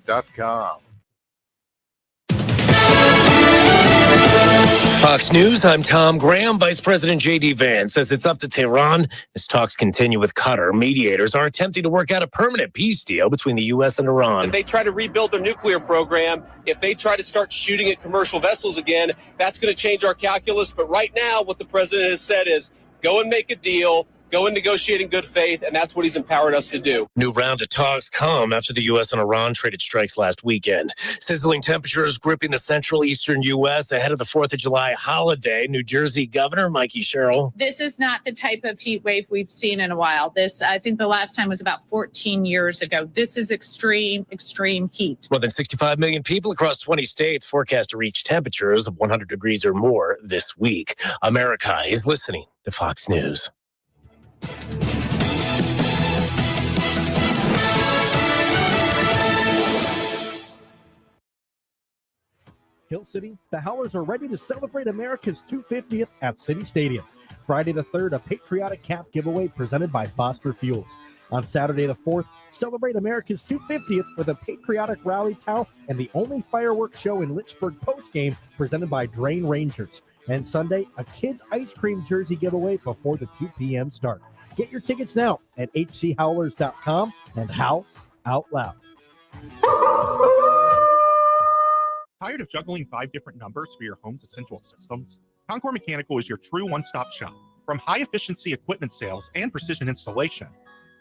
HomeTeam.com. Fox News, I'm Tom Graham. Vice President J.D. Vance says it's up to Tehran as talks continue with Qatar. Mediators are attempting to work out a permanent peace deal between the U.S. and Iran. If they try to rebuild their nuclear program, if they try to start shooting at commercial vessels again, that's going to change our calculus. But right now, what the president has said is go and make a deal, go and negotiate in good faith, and that's what he's empowered us to do. New round of talks come after the U.S. and Iran traded strikes last weekend. Sizzling temperatures gripping the central eastern U.S. ahead of the 4th of July holiday. New Jersey Governor Mikey Sherrill. This is not the type of heat wave we've seen in a while. I think the last time was about 14 years ago. This is extreme heat. More than 65 million people across 20 states forecast to reach temperatures of 100 degrees or more this week. America is listening to Fox News. Hill City, the Howlers are ready to celebrate America's 250th at City Stadium. Friday the 3rd, a patriotic cap giveaway presented by Foster Fuels. On Saturday the 4th, celebrate America's 250th with a patriotic rally towel and the only fireworks show in Lynchburg postgame presented by Drain Rangers. And Sunday, a kids' ice cream jersey giveaway before the 2 p.m. start. Get your tickets now at hchowlers.com and howl out loud. Tired of juggling 5 different numbers for your home's essential systems? Concord Mechanical is your true one-stop shop. From high-efficiency equipment sales and precision installation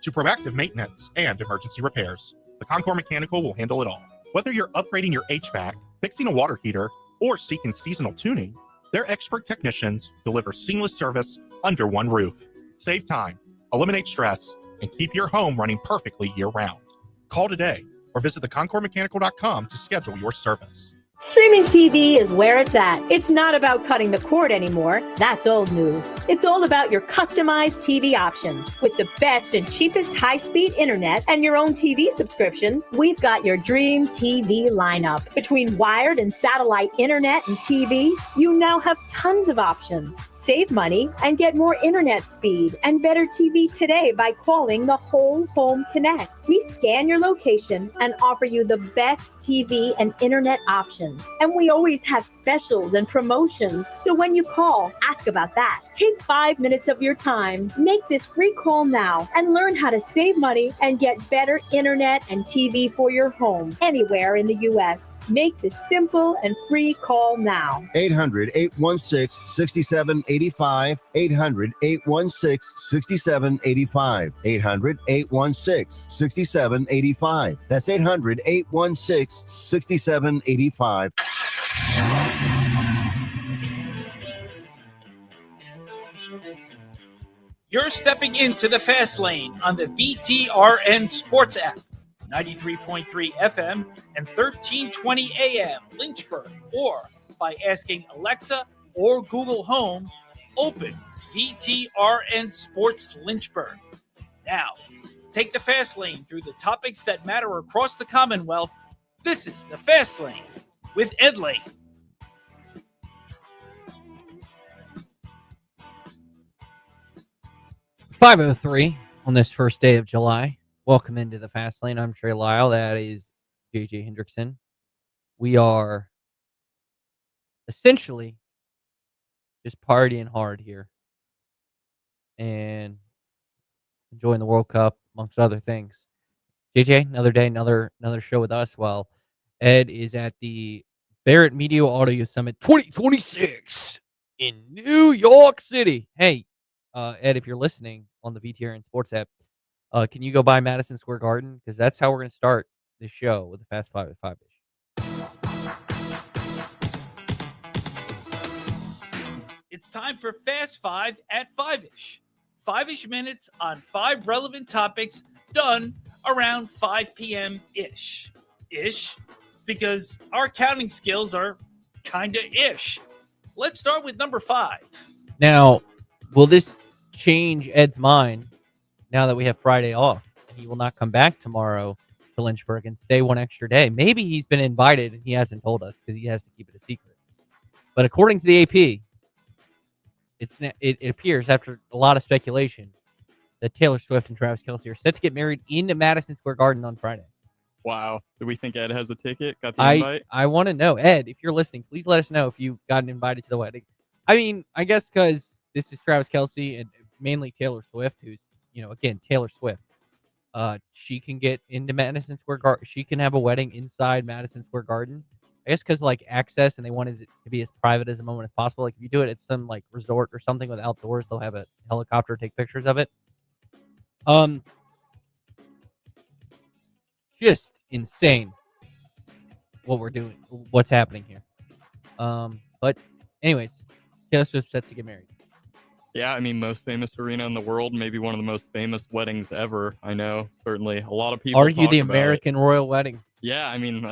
to proactive maintenance and emergency repairs, the Concord Mechanical will handle it all. Whether you're upgrading your HVAC, fixing a water heater, or seeking seasonal tuning, their expert technicians deliver seamless service under one roof. Save time, eliminate stress, and keep your home running perfectly year-round. Call today or visit theconcordmechanical.com to schedule your service. Streaming TV is where it's at. It's not about cutting the cord anymore. That's old news. It's all about your customized TV options. With the best and cheapest high-speed internet and your own TV subscriptions, we've got your dream TV lineup. Between wired and satellite internet and TV, you now have tons of options. Save money and get more internet speed and better TV today by calling the Whole Home Connect. We scan your location and offer you the best TV and internet options. And we always have specials and promotions. So when you call, ask about that. Take 5 minutes of your time. Make this free call now and learn how to save money and get better internet and TV for your home anywhere in the U.S. Make this simple and free call now. 800-816-6785. 800-816-6785. 800-816-6785. That's 800-816-6785. You're stepping into the fast lane on the VTRN Sports app. 93.3 FM and 1320 AM Lynchburg, or by asking Alexa or Google Home, open VTRN Sports Lynchburg. Now, take the fast lane through the topics that matter across the Commonwealth. This is the Fast Lane with Ed Lane. .503 on this first day of July. Welcome into the Fast Lane. I'm Trey Lyle. That is JJ Hendrickson. We are essentially just partying hard here and enjoying the World Cup, amongst other things. JJ, another day, another show with us while Ed is at the Barrett Media Audio Summit 2026 in New York City. Hey, Ed, if you're listening on the VTRN Sports app, can you go by Madison Square Garden? Because that's how we're going to start this show with the Fast Five at 5-ish. It's time for Fast Five at 5-ish. 5-ish minutes on 5 relevant topics done around 5 p.m.-ish. Ish, because our counting skills are kind of ish. Let's start with number 5. Now, will this change Ed's mind now that we have Friday off? He will not come back tomorrow to Lynchburg and stay one extra day. Maybe he's been invited and he hasn't told us because he has to keep it a secret. But according to the AP, it appears, after a lot of speculation, that Taylor Swift and Travis Kelce are set to get married in Madison Square Garden on Friday. Wow. Do we think Ed has a ticket? Got the invite? I want to know, Ed, if you're listening, please let us know if you gotten invited to the wedding. I mean, I guess because this is Travis Kelce and mainly Taylor Swift, who's, again, Taylor Swift. She can get into Madison Square Garden. She can have a wedding inside Madison Square Garden. I guess because access and they wanted it to be as private as a moment as possible. Like if you do it at some resort or something with outdoors, they'll have a helicopter take pictures of it. Just insane what we're doing, what's happening here. But anyways, Taylor Swift's set to get married. Yeah, I mean, most famous arena in the world, maybe one of the most famous weddings ever. I know, certainly. A lot of people Argue the talk about American it. royal wedding. Yeah, I mean,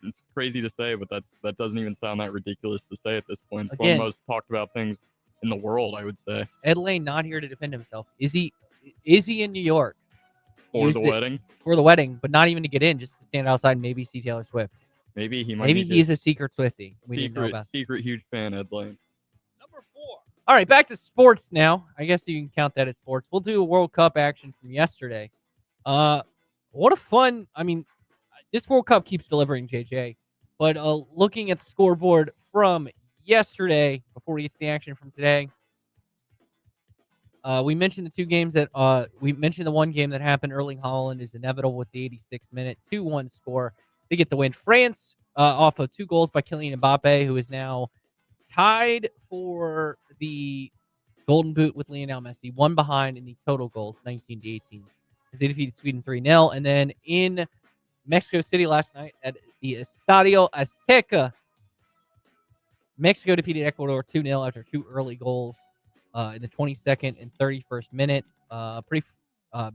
it's crazy to say, but that doesn't even sound that ridiculous to say at this point. It's one Again, of the most talked about things in the world, I would say. Ed Lane not here to defend himself. Is he in New York? For the wedding? For the wedding, but not even to get in, just to stand outside and maybe see Taylor Swift. Maybe he might. Maybe he's a secret Swiftie. We didn't know about. Secret huge fan, Ed Lane. Number 4. All right, back to sports now. I guess you can count that as sports. We'll do a World Cup action from yesterday. What a fun! I mean, this World Cup keeps delivering, JJ. But looking at the scoreboard from yesterday, before we get to the action from today, we mentioned the two games that we mentioned the one game that happened. Erling Haaland is inevitable with the 86th minute 2-1 score. They get the win. France off of 2 goals by Kylian Mbappe, who is now tied for the Golden Boot with Lionel Messi, one behind in the total goals, 19-18. As they defeated Sweden 3-0. And then in Mexico City last night at the Estadio Azteca, Mexico defeated Ecuador 2-0 after 2 early goals in the 22nd and 31st minute.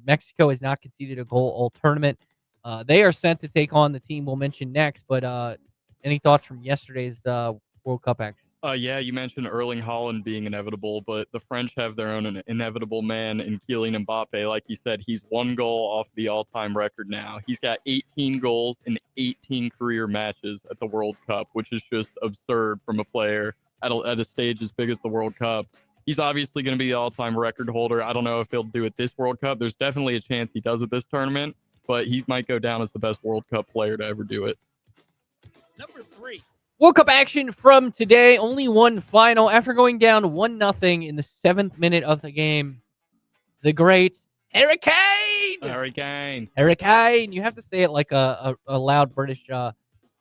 Mexico has not conceded a goal all tournament. They are set to take on the team we'll mention next. But any thoughts from yesterday's World Cup action? Yeah, you mentioned Erling Haaland being inevitable, but the French have their own inevitable man in Kylian Mbappe. Like you said, he's 1 goal off the all-time record now. He's got 18 goals in 18 career matches at the World Cup, which is just absurd from a player at a stage as big as the World Cup. He's obviously going to be the all-time record holder. I don't know if he'll do it this World Cup. There's definitely a chance he does it this tournament, but he might go down as the best World Cup player to ever do it. Number 3. World Cup action from today. Only one final. After going down 1-0 in the 7th minute of the game, the great Harry Kane! Harry Kane. Harry Kane. You have to say it like a loud British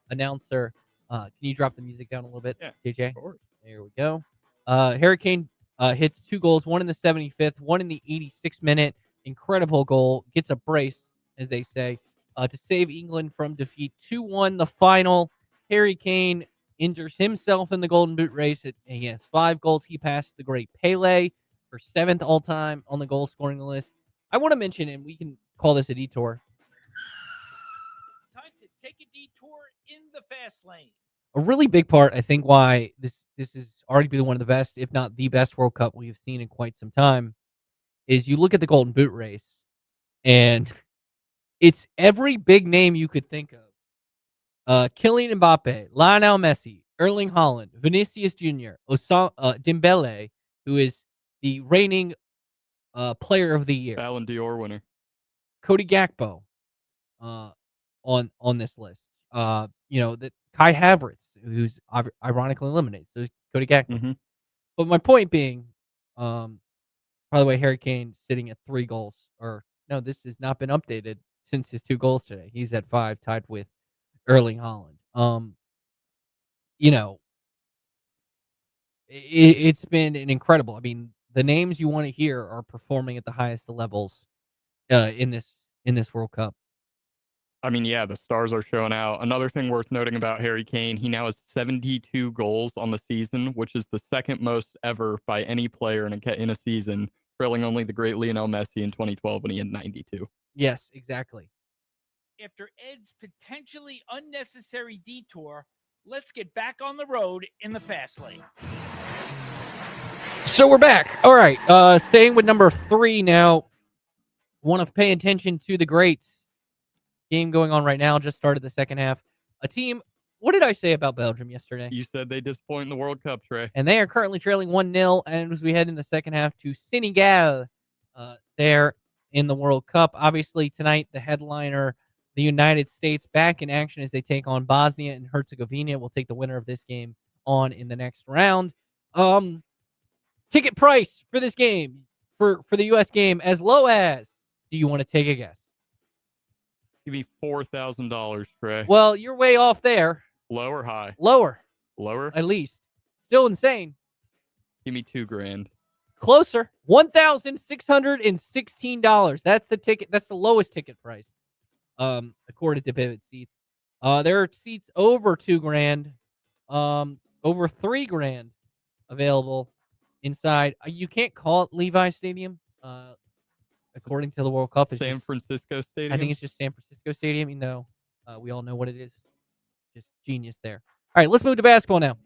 announcer. Can you drop the music down a little bit, Yeah, JJ? of course. There we go. Harry Kane hits 2 goals, one in the 75th, one in the 86th minute. Incredible goal. Gets a brace, as they say, to save England from defeat. 2-1 the final. Harry Kane enters himself in the Golden Boot race. He has 5 goals. He passed the great Pele for 7th all-time on the goal-scoring list. I want to mention, and we can call this a detour, Time to take a detour in the fast lane. a really big part, I think, why this is arguably one of the best, if not the best World Cup we've seen in quite some time, is you look at the Golden Boot race, and it's every big name you could think of. Kylian Mbappe, Lionel Messi, Erling Haaland, Vinicius Jr., Dembele, who is the reigning player of the year, Ballon d'Or winner. Cody Gakpo, on this list. That Kai Havertz, who's ironically eliminated, so Cody Gakpo. Mm-hmm. But my point being, by the way, Harry Kane sitting at 3 goals, or no, this has not been updated since his 2 goals today. He's at 5, tied with Erling Haaland. It's been an incredible. I mean, the names you want to hear are performing at the highest levels in this World Cup. I mean, yeah, the stars are showing out. Another thing worth noting about Harry Kane, he now has 72 goals on the season, which is the 2nd most ever by any player in a season, trailing only the great Lionel Messi in 2012 when he had 92. Yes, exactly. After Ed's potentially unnecessary detour, let's get back on the road in the fast lane. So we're back. All right. Staying with number 3 now. Want to pay attention to the great game going on right now. Just started the second half. A team. What did I say about Belgium yesterday? You said they disappoint in the World Cup, Trey. And they are currently trailing 1-0. And as we head in the second half to Senegal, there in the World Cup. Obviously tonight the headliner the United States back in action as they take on Bosnia and Herzegovina. We'll take the winner of this game on in the next round. Ticket price for this game, for the U.S. game, as low as, do you want to take a guess? Give me $4,000, Trey. Well, you're way off there. Low or high? Lower, Lower? at least. Still insane. Give me $2,000. Closer, $1,616. That's the ticket. That's the lowest ticket price, according to Vivid Seats. There are seats over $2,000, over $3,000 available inside. You can't call it Levi Stadium, according to the World Cup. It's San just, Francisco Stadium? I think it's just San Francisco Stadium. You know, we all know what it is. Just genius there. All right, let's move to basketball now.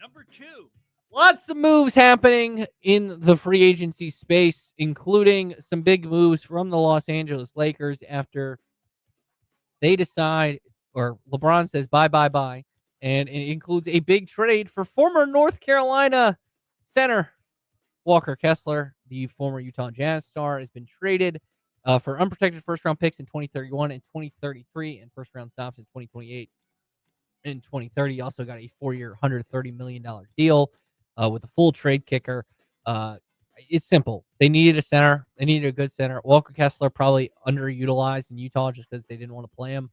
Number 2. Lots of moves happening in the free agency space, including some big moves from the Los Angeles Lakers after they decide, or LeBron says bye. And it includes a big trade for former North Carolina center Walker Kessler. The former Utah Jazz star has been traded for unprotected first-round picks in 2031 and 2033 and first-round stops in 2028 and 2030. He also got a 4-year, $130 million deal with a full trade kicker. It's simple. They needed a center. They needed a good center. Walker Kessler probably underutilized in Utah just because they didn't want to play him.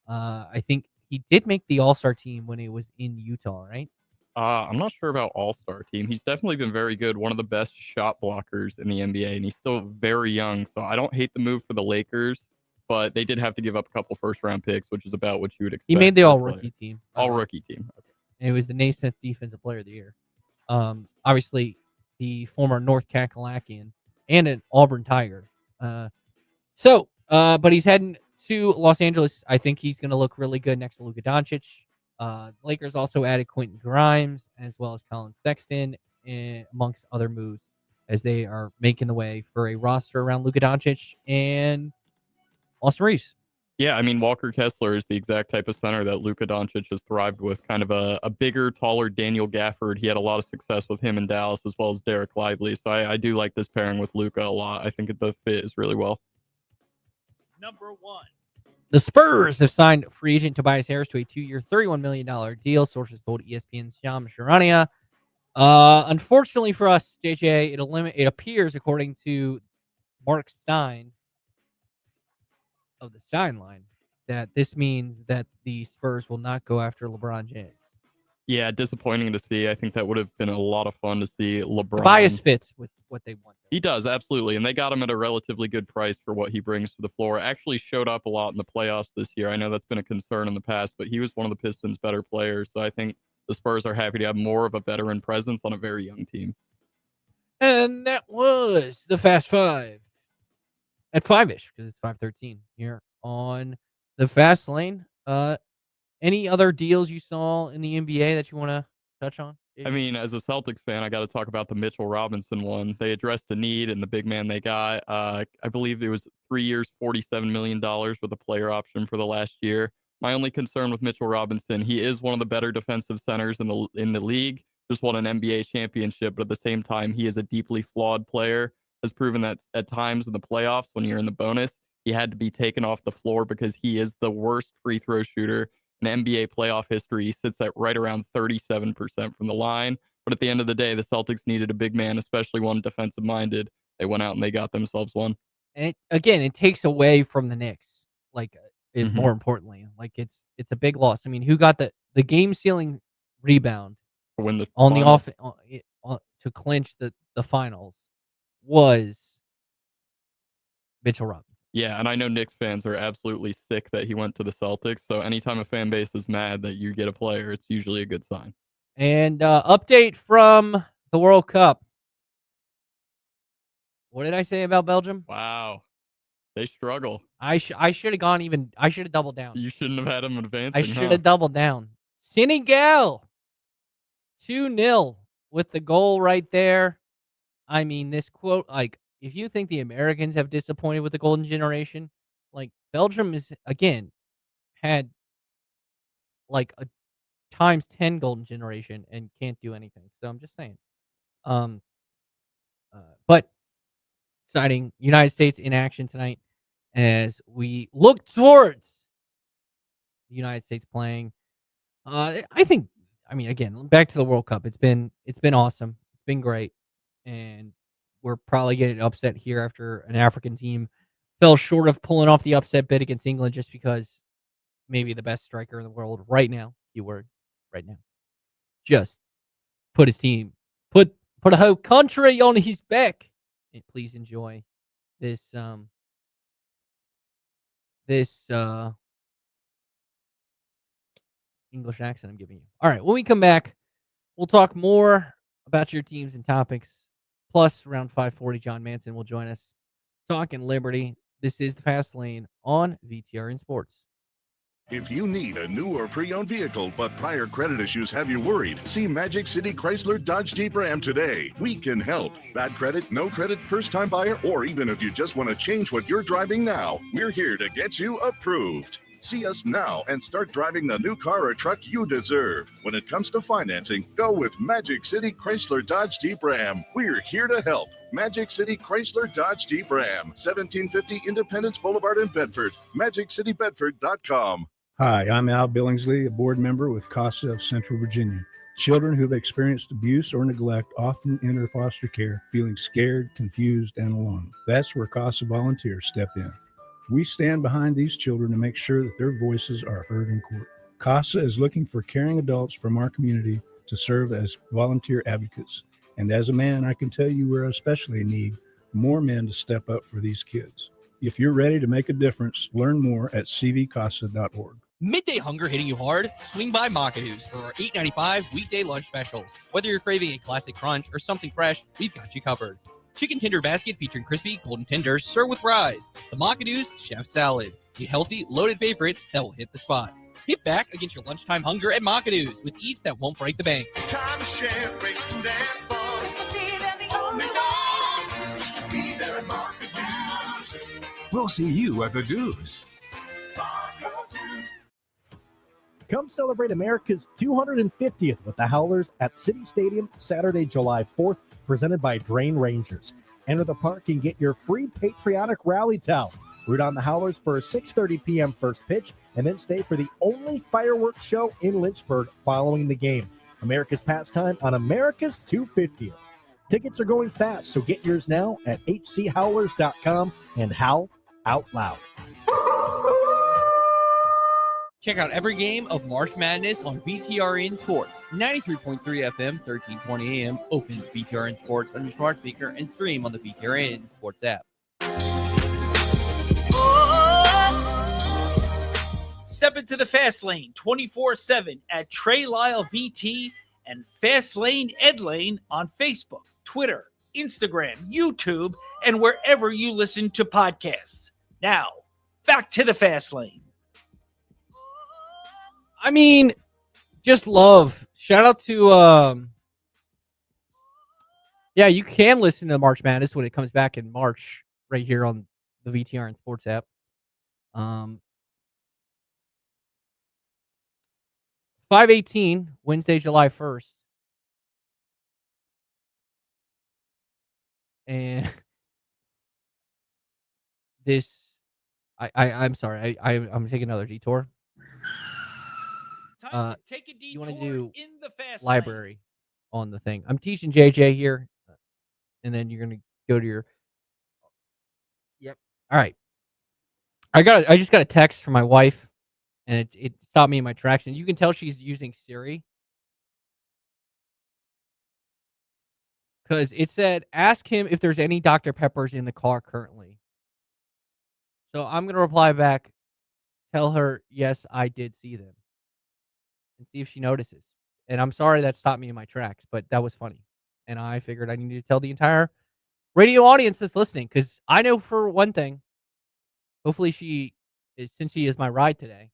I think he did make the All-Star team when he was in Utah, right? I'm not sure about All-Star team. He's definitely been very good. One of the best shot blockers in the NBA, and he's still very young. So I don't hate the move for the Lakers, but they did have to give up a couple first-round picks, which is about what you would expect. He made the All-Rookie team. All-Rookie team. Okay. And it was the Naismith Defensive Player of the Year. Obviously, the former North Kankalakian and an Auburn Tiger. But he's heading to Los Angeles. I think he's going to look really good next to Luka Doncic. Lakers also added Quentin Grimes as well as Colin Sexton, amongst other moves, as they are making the way for a roster around Luka Doncic and Austin Reeves. Yeah, I mean, Walker Kessler is the exact type of center that Luka Doncic has thrived with. Kind of a bigger, taller Daniel Gafford. He had a lot of success with him in Dallas, as well as Derek Lively. So I do like this pairing with Luka a lot. I think the fit is really well. Number 1. The Spurs have signed free agent Tobias Harris to a 2-year, $31 million deal. Sources told ESPN's Shams Charania. Unfortunately for us, JJ, it appears, according to Mark Stein of the Stein line, that this means that the Spurs will not go after LeBron James. Yeah, disappointing to see. I think that would have been a lot of fun to see LeBron. Tobias fits with what they want. He does, absolutely. And they got him at a relatively good price for what he brings to the floor. Actually showed up a lot in the playoffs this year. I know that's been a concern in the past, but he was one of the Pistons' better players. So I think the Spurs are happy to have more of a veteran presence on a very young team. And that was the Fast Five at 5-ish, because it's 5:13 here on the Fast Lane. Any other deals you saw in the NBA that you want to touch on? I mean, as a Celtics fan, I got to talk about the Mitchell Robinson one. They addressed the need and the big man they got. I believe it was 3 years, $47 million with a player option for the last year. My only concern with Mitchell Robinson, he is one of the better defensive centers in the league. Just won an NBA championship, but at the same time, he is a deeply flawed player. Has proven that at times in the playoffs, when you're in the bonus, he had to be taken off the floor because he is the worst free throw shooter in NBA playoff history. He sits at right around 37% from the line. But at the end of the day, the Celtics needed a big man, especially one defensive-minded. They went out and they got themselves one. And it takes away from the Knicks. More importantly, it's a big loss. I mean, who got the game-sealing rebound win the on finals. the off to clinch the finals was Mitchell Robinson. Yeah, and I know Knicks fans are absolutely sick that he went to the Celtics. So anytime a fan base is mad that you get a player, it's usually a good sign. And update from the World Cup. What did I say about Belgium? Wow. They struggle. I should have gone even. I should have doubled down. You shouldn't have had them advancing. I should have doubled down. Senegal 2-0 with the goal right there. I mean, this quote, if you think the Americans have disappointed with the golden generation, Belgium is, again, had a times 10 golden generation and can't do anything. So I'm just saying. But exciting, United States in action tonight as we look towards the United States playing. I think. I mean, again, back to the World Cup. It's been awesome. It's been great, and we're probably getting upset here after an African team fell short of pulling off the upset bid against England just because maybe the best striker in the world right now, keyword, right now, just put his team, put a whole country on his back. And please enjoy this English accent I'm giving you. All right, when we come back, we'll talk more about your teams and topics. Plus, around 5:40, John Manson will join us talking Liberty. This is the Fast Lane on VTRN Sports. If you need a new or pre-owned vehicle, but prior credit issues have you worried, see Magic City Chrysler Dodge Jeep Ram today. We can help. Bad credit, no credit, first-time buyer, or even if you just want to change what you're driving now, we're here to get you approved. See us now and start driving the new car or truck you deserve. When it comes to financing, go with Magic City Chrysler Dodge Jeep Ram. We're here to help. Magic City Chrysler Dodge Jeep Ram, 1750 Independence Boulevard in Bedford, MagicCityBedford.com. Hi, I'm Al Billingsley, a board member with CASA of Central Virginia. Children who have experienced abuse or neglect often enter foster care feeling scared, confused, and alone. That's where CASA volunteers step in. We stand behind these children to make sure that their voices are heard in court. CASA is looking for caring adults from our community to serve as volunteer advocates. And as a man, I can tell you we're especially in need more men to step up for these kids. If you're ready to make a difference, learn more at cvcasa.org. Midday hunger hitting you hard? Swing by Macadoo's for our $8.95 weekday lunch specials. Whether you're craving a classic crunch or something fresh, we've got you covered. Chicken tender basket featuring crispy golden tenders served with fries. The Macadoo's Chef Salad, a healthy, loaded favorite that will hit the spot. Hit back against your lunchtime hunger at Macadoo's with eats that won't break the bank. Time to share, breaking that fun. Just to be there, the only one. Just to be there at Macadoo's. We'll see you at the Do's. Come celebrate America's 250th with the Howlers at City Stadium Saturday, July 4th, presented by Drain Rangers. Enter the park and get your free patriotic rally towel. Root on the Howlers for a 6:30 p.m. first pitch, and then stay for the only fireworks show in Lynchburg following the game. America's pastime on America's 250th. Tickets are going fast, so get yours now at hchowlers.com and howl out loud. Check out every game of March Madness on VTRN Sports, 93.3 FM, 1320 AM, open VTRN Sports on your smart speaker and stream on the VTRN Sports app. Step into the Fast Lane 24/7 at Trey Lyle VT and Fast Lane Ed Lane on Facebook, Twitter, Instagram, YouTube, and wherever you listen to podcasts. Now, back to the Fast Lane. I mean, just love. Shout out to yeah, you can listen to March Madness when it comes back in March right here on the VTRN Sports app. 5:18, Wednesday, July 1st. And this I'm sorry, I'm taking another detour. Take a detour you want to do in the Fast library on the thing. I'm teaching JJ here, and then you're gonna go to your. Yep. All right. I just got a text from my wife, and it stopped me in my tracks, and you can tell she's using Siri because it said, "Ask him if there's any Dr. Peppers in the car currently." So I'm gonna reply back, tell her yes, I did see them, and see if she notices. And I'm sorry that stopped me in my tracks, but that was funny. And I figured I needed to tell the entire radio audience that's listening, because I know for one thing, hopefully she is, since she is my ride today,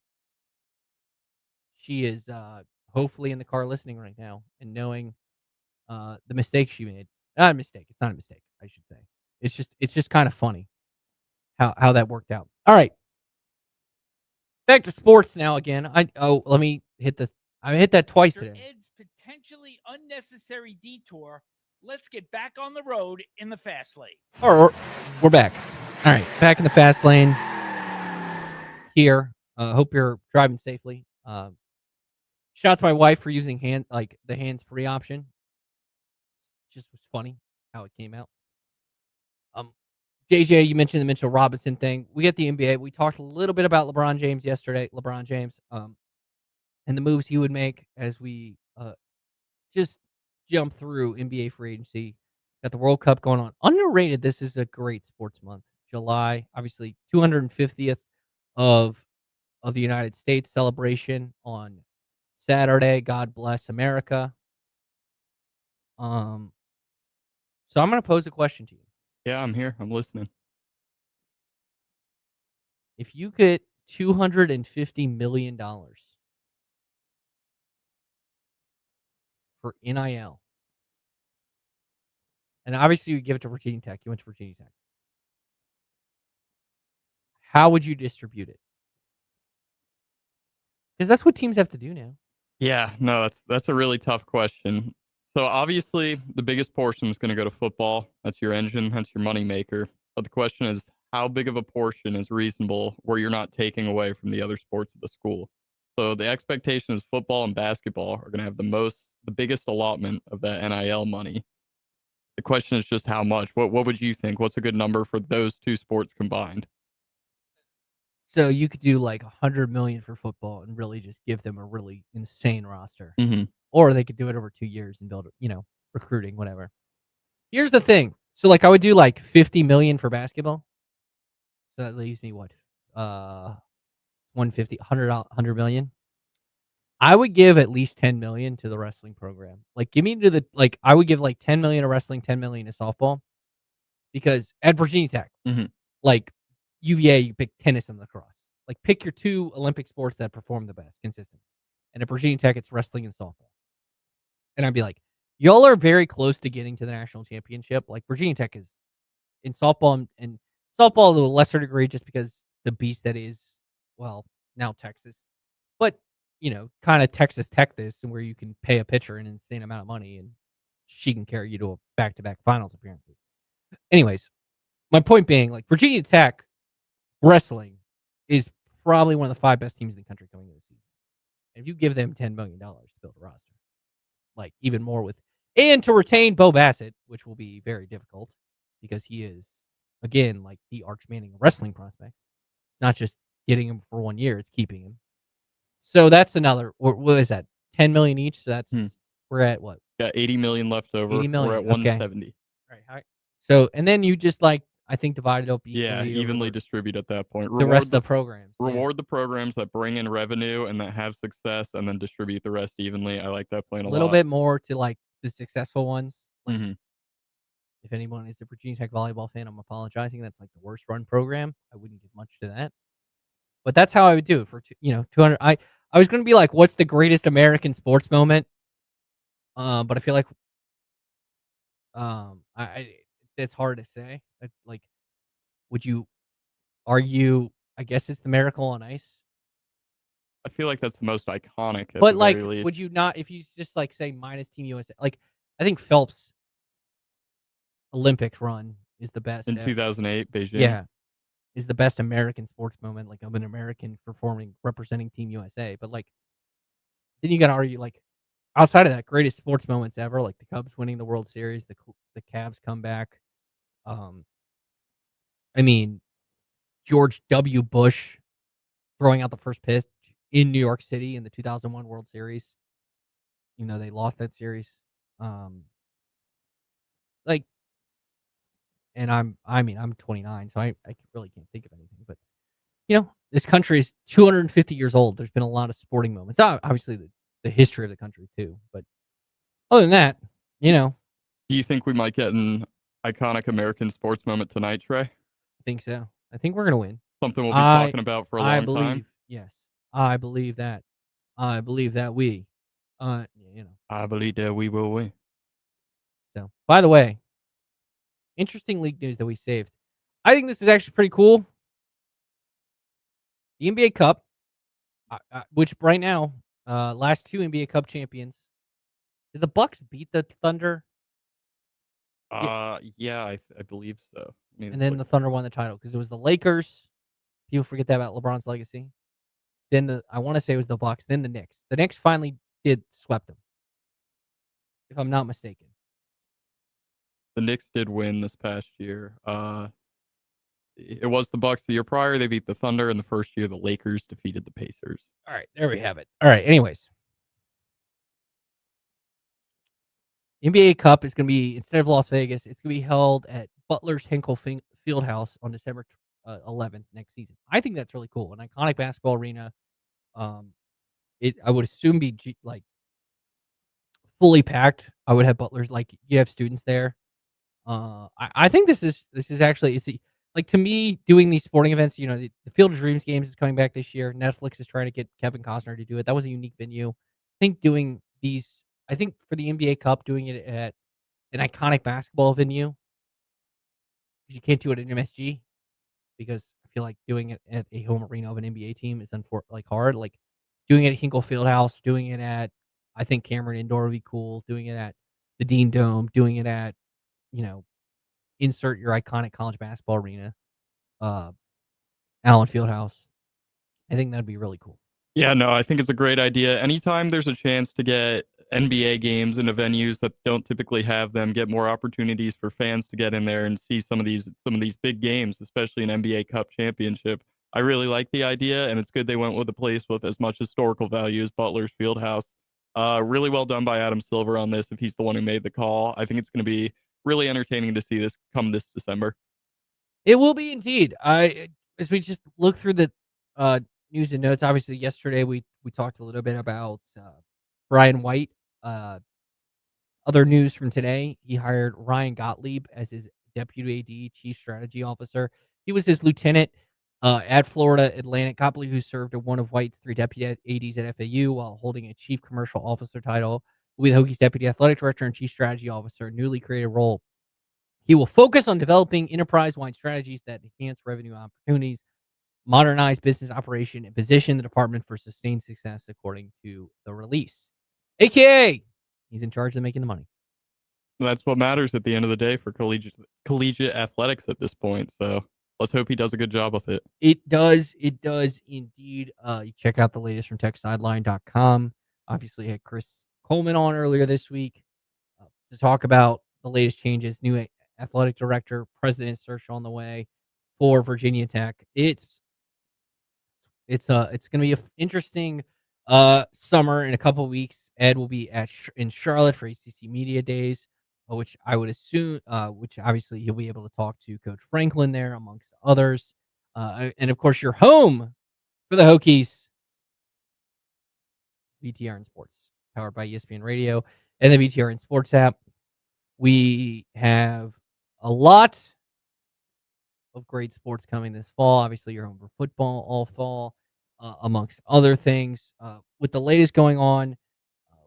she is hopefully in the car listening right now and knowing the mistake she made. Not a mistake. It's not a mistake, I should say. It's just kind of funny how that worked out. All right. Back to sports now again. Let me hit this. I hit that twice today. Ed's potentially unnecessary detour. Let's get back on the road in the Fast Lane. Or we're back. All right, back in the Fast Lane here. Hope you're driving safely. Shout out to my wife for using the hands-free option. Just was funny how it came out. JJ, you mentioned the Mitchell Robinson thing. We get the NBA. We talked a little bit about LeBron James yesterday. LeBron James, and the moves he would make as we just jump through NBA free agency. Got the World Cup going on. Underrated. This is a great sports month. July, obviously, 250th of the United States celebration on Saturday. God bless America. So I'm going to pose a question to you. Yeah, I'm here. I'm listening. If you get $250 million for NIL, and obviously you give it to Virginia Tech. You went to Virginia Tech. How would you distribute it? Because that's what teams have to do now. Yeah, no, that's a really tough question. So obviously, the biggest portion is going to go to football. That's your engine. That's your money maker. But the question is, how big of a portion is reasonable where you're not taking away from the other sports of the school? So the expectation is football and basketball are going to have the biggest allotment of that NIL money. The question is just how much. What would you think? What's a good number for those two sports combined? So you could do like $100 million for football and really just give them a really insane roster. Mm-hmm. Or they could do it over 2 years and build, recruiting, whatever. Here's the thing. So like I would do like 50 million for basketball. So that leaves me what? 150, 100 million. I would give at least 10 million to the wrestling program. Like give me to I would give like 10 million to wrestling, 10 million to softball. Because at Virginia Tech, like UVA, you pick tennis and lacrosse. Like pick your two Olympic sports that perform the best consistently. And at Virginia Tech, it's wrestling and softball. And I'd be like, y'all are very close to getting to the national championship. Like Virginia Tech is in softball and softball to a lesser degree just because the beast that is, well, now Texas. But, kind of Texas Tech this, and where you can pay a pitcher an insane amount of money and she can carry you to a back-to-back finals appearances. Anyways, my point being, like Virginia Tech wrestling is probably one of the 5 best teams in the country coming into the season. And if you give them $10 million to build a roster, like even more and to retain Bo Bassett, which will be very difficult because he is, again, like the Arch Manning of wrestling prospects. It's not just getting him for 1 year, it's keeping him. So that's another, what is that, 10 million each? So that's, we're at what? Got 80 million left over. 80 million. We're at 170. Okay. Right. So, and then you just I think divide it up equally. Yeah, evenly distribute at that point. The rest of the programs. Reward the programs that bring in revenue and that have success, and then distribute the rest evenly. I like that plan a lot. A little bit more to like the successful ones. Like, Mm-hmm. if anyone is a Virginia Tech volleyball fan, I'm apologizing. That's like the worst run program. I wouldn't give much to that. But that's how I would do it for 200. I was going to be like, what's the greatest American sports moment? But I feel like it's hard to say. Like, would you argue? I guess it's the Miracle on Ice. I feel like that's the most iconic. But like, would you not? If you just like say minus Team USA, like I think Phelps' Olympic run is the best in 2008 Beijing. Yeah, is the best American sports moment, like of an American representing Team USA. But like, then you got to argue like outside of that, greatest sports moments ever, like the Cubs winning the World Series, the Cavs comeback. I mean, George W. Bush throwing out the first pitch in New York City in the 2001 World Series. They lost that series. And I'm 29, so I really can't think of anything. But this country is 250 years old. There's been a lot of sporting moments. Obviously, the history of the country too. But other than that, Do you think we might get an iconic American sports moment tonight, Trey? I think so. I think we're gonna win. Something we'll be talking about for a long time. Yes, I believe that. I believe that we, I believe that we will win. So, by the way, interesting league news that we saved. I think this is actually pretty cool. The NBA Cup, which right now, last 2 NBA Cup champions. Did the Bucks beat the Thunder? Yeah, I believe so. And then the Thunder won the title because it was the Lakers. People forget that about LeBron's legacy. then I want to say it was the Bucks, then the Knicks. The Knicks finally did swept them, if I'm not mistaken. The Knicks did win this past year. It was the Bucks the year prior. They beat the Thunder, and the first year the Lakers defeated the Pacers. All right, there we have it. All right, anyways. NBA Cup is going to be, instead of Las Vegas, it's going to be held at Butler's Hinkle Fieldhouse on December 11th next season. I think that's really cool. An iconic basketball arena. I would assume be like fully packed. I would have Butler's, like you have students there. I think this is actually, like, to me, doing these sporting events, you know, the Field of Dreams games is coming back this year. Netflix is trying to get Kevin Costner to do it. That was a unique venue. I think for the NBA Cup, doing it at an iconic basketball venue, because you can't do it at MSG, because I feel like doing it at a home arena of an NBA team is hard. Like doing it at Hinkle Fieldhouse, doing it at, I think Cameron Indoor would be cool. Doing it at the Dean Dome, doing it at, you know, insert your iconic college basketball arena, Allen Fieldhouse. I think that'd be really cool. Yeah, no, I think it's a great idea. Anytime there's a chance to get NBA games into venues that don't typically have them, get more opportunities for fans to get in there and see some of these big games, especially an NBA Cup championship. I really like the idea, and it's good they went with a place with as much historical value as Butler's Fieldhouse. Really well done by Adam Silver on this, if he's the one who made the call. I think it's going to be really entertaining to see this come this December. It will be indeed. As we just look through the news and notes, obviously yesterday we talked a little bit about Brian White. Other news from today, he hired Ryan Gottlieb as his deputy AD, chief strategy officer. He was his lieutenant at Florida Atlantic. Gottlieb, who served as one of White's 3 deputy ADs at FAU while holding a chief commercial officer title, will be the Hokies' deputy athletic director and chief strategy officer, a newly created role. He will focus on developing enterprise-wide strategies that enhance revenue opportunities, modernize business operation, and position the department for sustained success, according to the release. AKA, he's in charge of making the money. That's what matters at the end of the day for collegiate athletics at this point. So let's hope he does a good job with it. It does indeed. You check out the latest from TechSideline.com. Obviously, had Chris Coleman on earlier this week to talk about the latest changes. New athletic director, president search on the way for Virginia Tech. It's going to be an interesting summer. In a couple of weeks, Ed will be in Charlotte for ACC Media Days, which I would assume, which obviously he'll be able to talk to Coach Franklin there, amongst others. And of course, your home for the Hokies, VTRN Sports, powered by ESPN Radio and the VTRN Sports app. We have a lot of great sports coming this fall. Obviously, you're home for football all fall, amongst other things. With the latest going on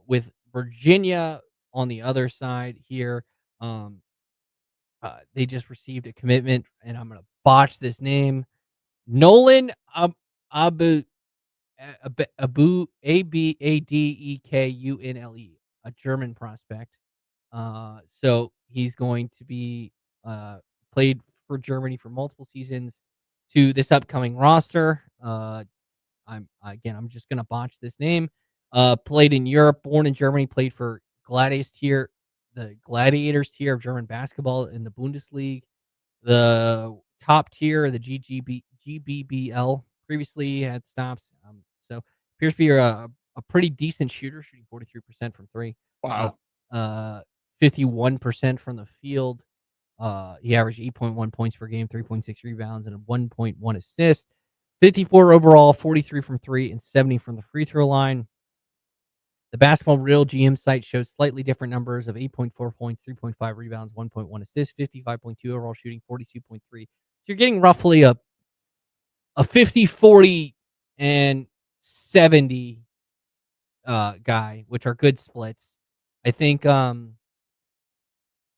with Virginia on the other side here, they just received a commitment, and I'm going to botch this name. Nolan Abudekunle, a German prospect. So he's going to be played for Germany for multiple seasons to this upcoming roster. I'm just gonna botch this name. Played in Europe, born in Germany, played for the Gladiators tier of German basketball in the Bundesliga, the top tier, the GBBL. Previously had stops, so appears to be a pretty decent shooter, shooting 43% from 3. Wow. 51% from the field. He averaged 8.1 points per game, 3.6 rebounds, and a 1.1 assist. 54 overall, 43 from 3, and 70 from the free throw line. The Basketball Real GM site shows slightly different numbers of 8.4 points, 3.5 rebounds, 1.1 assists, 55.2 overall shooting, 42.3. So you're getting roughly a 50, 40, and 70 guy, which are good splits. I think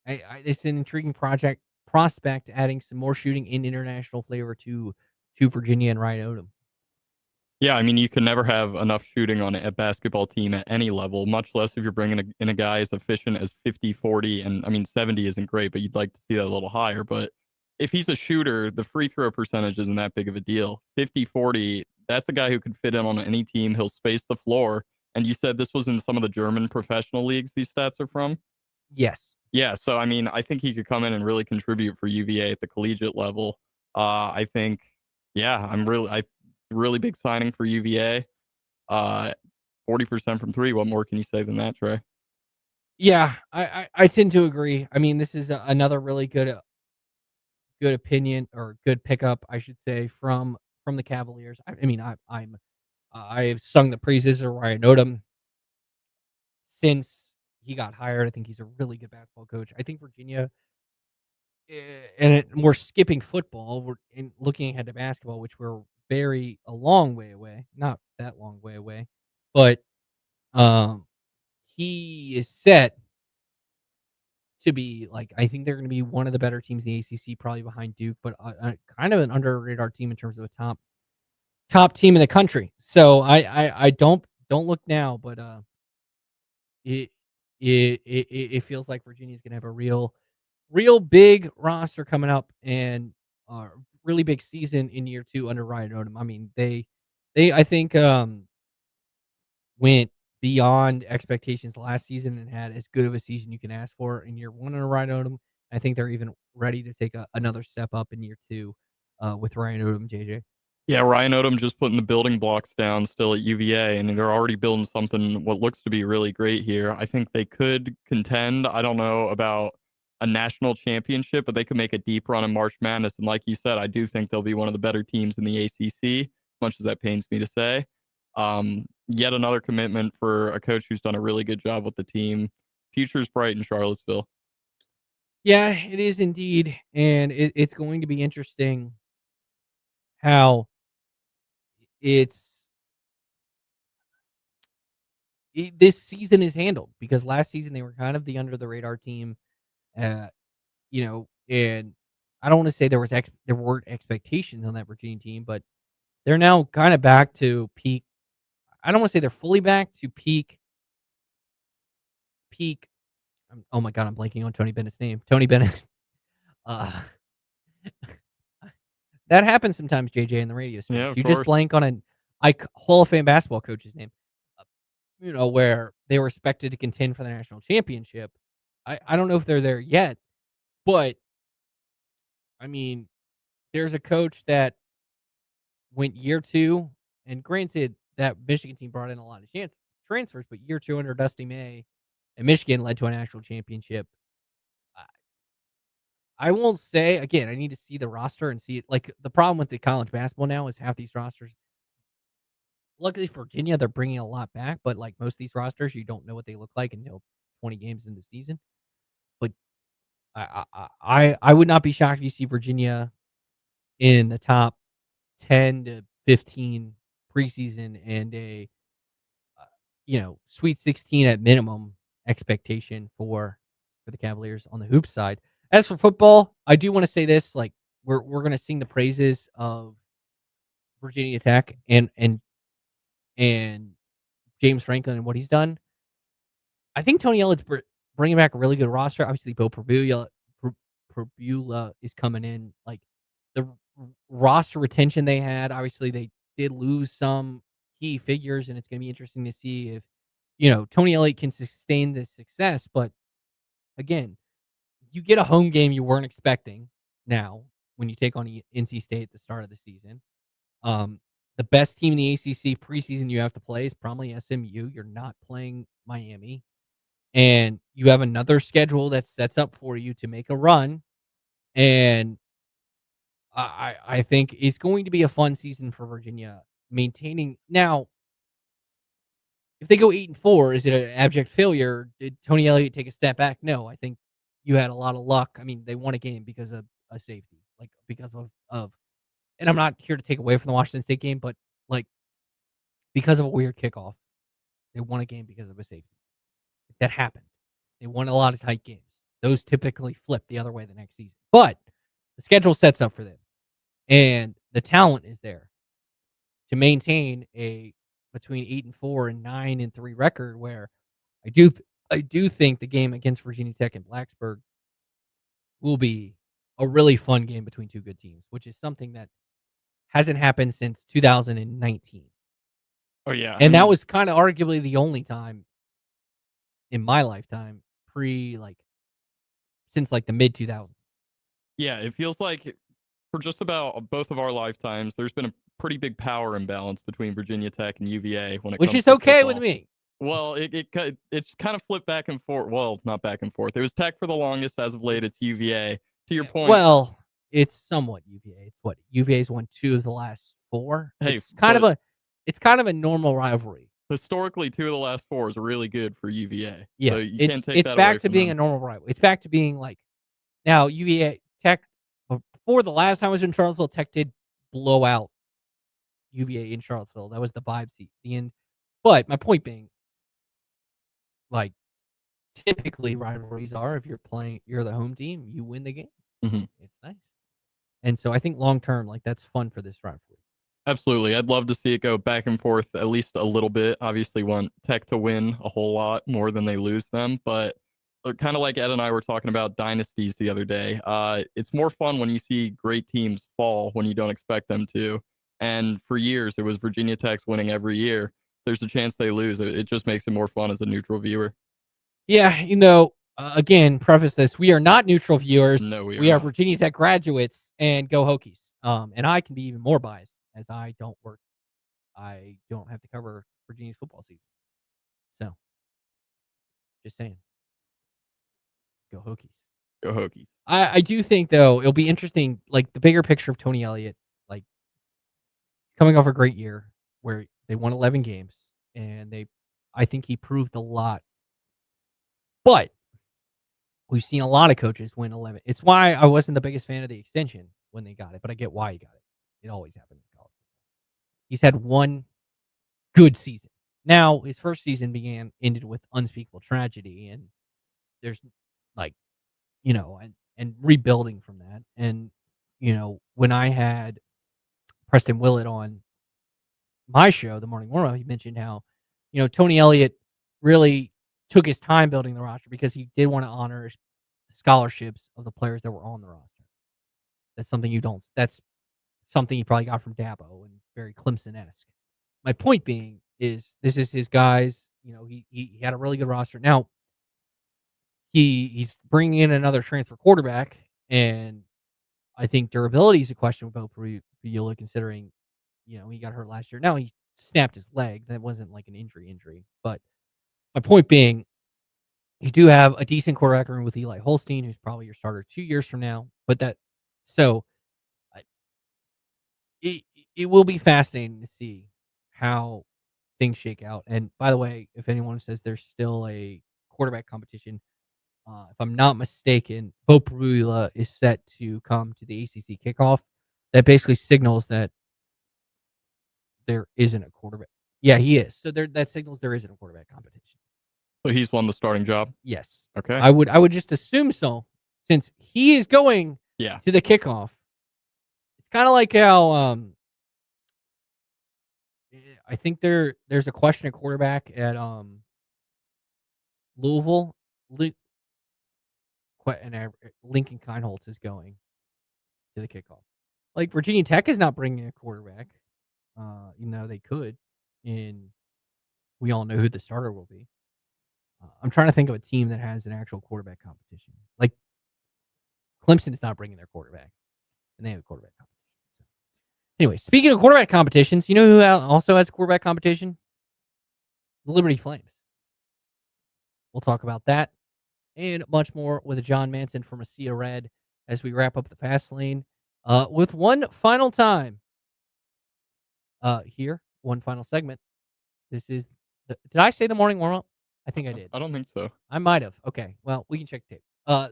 it's an intriguing prospect, adding some more shooting and international flavor to Virginia and Ryan Odom. Yeah, I mean, you can never have enough shooting on a basketball team at any level, much less if you're bringing in a guy as efficient as 50, 40, and I mean, 70 isn't great, but you'd like to see that a little higher. But if he's a shooter, the free throw percentage isn't that big of a deal. 50, 40, That's a guy who could fit in on any team. He'll space the floor. And you said this was in some of the German professional leagues these stats are from? Yes. Yeah, so I mean, I think he could come in and really contribute for UVA at the collegiate level. I think, yeah, really big signing for UVA. 40% from three. What more can you say than that, Trey? Yeah, I tend to agree. I mean, this is another really good opinion or good pickup, I should say, from the Cavaliers. I mean, I've sung the praises of Ryan Odom since he got hired. I think he's a really good basketball coach. I think Virginia, we're skipping football. We're looking ahead to basketball, which we're a long way away. Not that long way away, but he is set to be like, I think they're going to be one of the better teams in the ACC, probably behind Duke, but kind of an under radar team in terms of a top team in the country. So I don't look now, but it feels like Virginia's going to have a real big roster coming up and really big season in year 2 under Ryan Odom. I mean, they I think went beyond expectations last season and had as good of a season you can ask for in year 1 under Ryan Odom. I think they're even ready to take another step up in year 2 with Ryan Odom, JJ. Yeah, Ryan Odom just putting the building blocks down still at UVA, and they're already building something what looks to be really great here. I think they could contend. I don't know about a national championship, but they could make a deep run in March Madness. And like you said, I do think they'll be one of the better teams in the ACC, as much as that pains me to say. Yet another commitment for a coach who's done a really good job with the team. Future's bright in Charlottesville. Yeah, it is indeed. And it's going to be interesting how this season is handled, because last season they were kind of the under the radar team, and I don't want to say there weren't expectations on that Virginia team, but they're now kind of back to peak. I don't want to say they're fully back to peak. Oh my God, I'm blanking on Tony Bennett's name. Tony Bennett. That happens sometimes, JJ, in the radio space. Yeah, of You just course. blank on an Hall of Fame basketball coach's name. Where they were expected to contend for the national championship. I don't know if they're there yet, but I mean, there's a coach that went year 2, and granted that Michigan team brought in a lot of transfers, but year 2 under Dusty May and Michigan led to a national championship. I won't say, again, I need to see the roster and see it. Like, the problem with the college basketball now is half these rosters, luckily for Virginia, they're bringing a lot back, but like most of these rosters, you don't know what they look like until 20 games into the season. But I would not be shocked if you see Virginia in the top 10 to 15 preseason and a Sweet 16 at minimum expectation for the Cavaliers on the hoop side. As for football, I do want to say this: like we're going to sing the praises of Virginia Tech and James Franklin and what he's done. I think Tony Elliott's bringing back a really good roster. Obviously, Bo Prabula is coming in. Like the roster retention they had, obviously they did lose some key figures, and it's going to be interesting to see if Tony Elliott can sustain this success. But again, you get a home game you weren't expecting now when you take on NC State at the start of the season. The best team in the ACC preseason you have to play is probably SMU. You're not playing Miami. And you have another schedule that sets up for you to make a run. And I think it's going to be a fun season for Virginia maintaining. Now, if they go 8-4, is it an abject failure? Did Tony Elliott take a step back? No, I think you had a lot of luck. I mean, they won a game because of a safety, like because of and I'm not here to take away from the Washington State game, but like because of a weird kickoff, they won a game because of a safety. That happened. They won a lot of tight games. Those typically flip the other way the next season. But the schedule sets up for them. And the talent is there to maintain a between 8-4 and 9-3 record, where I do think the game against Virginia Tech and Blacksburg will be a really fun game between two good teams, which is something that hasn't happened since 2019. Oh yeah, And that was kind of arguably the only time in my lifetime since like the mid 2000s. Yeah, it feels like for just about both of our lifetimes, there's been a pretty big power imbalance between Virginia Tech and UVA when it Which comes is to okay with football. me. Well, it's kind of flipped back and forth. Well, not back and forth. It was Tech for the longest. As of late, it's UVA. To your point, Well, it's somewhat UVA. It's what UVA's won 2 of the last 4. Hey, It's kind of a normal rivalry. historically, 2 of the last 4 is really good for UVA. Yeah, so you can't take it's that back away to from being them. a normal rivalry. It's back to being like now UVA Tech before the last time I was in Charlottesville. Tech did blow out UVA in Charlottesville. That was the vibe seat. The end. But my point being, like, typically rivalries are if you're the home team, you win the game. Mhm. It's nice. And so I think long term, like that's fun for this rivalry. Absolutely. I'd love to see it go back and forth at least a little bit. Obviously, want Tech to win a whole lot more than they lose them. But kind of like Ed and I were talking about dynasties the other day, it's more fun when you see great teams fall when you don't expect them to. And for years, it was Virginia Tech's winning every year. There's a chance they lose. It just makes it more fun as a neutral viewer. Yeah, again, preface this: we are not neutral viewers. No, we are are not. Virginia Tech graduates, and go Hokies. And I can be even more biased as I don't have to cover Virginia's football season. So, just saying, go Hokies. Go Hokies. I do think though it'll be interesting, like the bigger picture of Tony Elliott, like coming off a great year where they won 11 games, and I think he proved a lot. But we've seen a lot of coaches win 11. It's why I wasn't the biggest fan of the extension when they got it, but I get why he got it. It always happens in college. He's had one good season. Now his first season ended with unspeakable tragedy, and there's and rebuilding from that. And when I had Preston Willett on my show, The Morning Warm-Up, he mentioned how Tony Elliott really took his time building the roster because he did want to honor scholarships of the players that were on the roster. That's something that's something he probably got from Dabo and very Clemson-esque. My point being is this is his guys. He had a really good roster. Now he's bringing in another transfer quarterback, and I think durability is a question with Bo Priola, considering he got hurt last year. Now he snapped his leg. That wasn't like an injury, but my point being, you do have a decent quarterback room with Eli Holstein, who's probably your starter 2 years from now. But it will be fascinating to see how things shake out. And by the way, if anyone says there's still a quarterback competition, if I'm not mistaken, Bo Priola is set to come to the ACC kickoff. That basically signals that there isn't a quarterback. Yeah, he is. So that signals there isn't a quarterback competition. So he's won the starting job? Yes. Okay. I would just assume so, since he is going to the kickoff. It's kind of like how I think there's a question at quarterback at Louisville. Lincoln Kienholz is going to the kickoff. Like Virginia Tech is not bringing a quarterback, even though they could, and we all know who the starter will be. I'm trying to think of a team that has an actual quarterback competition. Like Clemson is not bringing their quarterback, and they have a quarterback competition. So. Anyway, speaking of quarterback competitions, you know who also has a quarterback competition? The Liberty Flames. We'll talk about that and much more with John Manson from ASEA Red as we wrap up the Fast Lane with one final time. One final segment. This is did I say the morning warm-up? I think I did. I don't think so. I might have. Okay. Well, we can check the tape.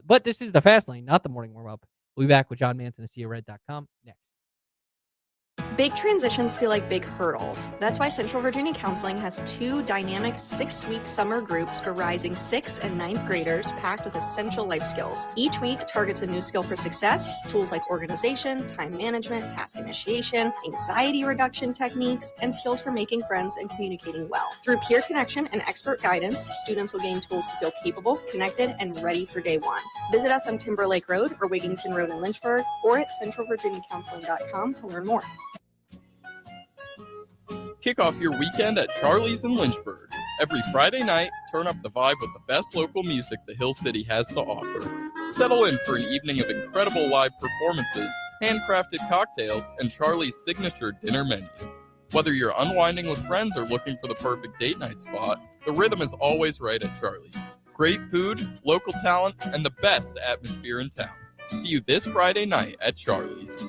But this is the Fast Lane, not the morning warm-up. We'll be back with John Manson at ASEARed.com next. Big transitions feel like big hurdles. That's why Central Virginia Counseling has 2 dynamic 6-week summer groups for rising 6th and 9th graders packed with essential life skills. Each week targets a new skill for success, tools like organization, time management, task initiation, anxiety reduction techniques, and skills for making friends and communicating well. Through peer connection and expert guidance, students will gain tools to feel capable, connected, and ready for day one. Visit us on Timberlake Road or Wigington Road in Lynchburg or at centralvirginiacounseling.com to learn more. Kick off your weekend at Charlie's in Lynchburg. Every Friday night, turn up the vibe with the best local music the Hill City has to offer. Settle in for an evening of incredible live performances, handcrafted cocktails, and Charlie's signature dinner menu. Whether you're unwinding with friends or looking for the perfect date night spot, the rhythm is always right at Charlie's. Great food, local talent, and the best atmosphere in town. See you this Friday night at Charlie's.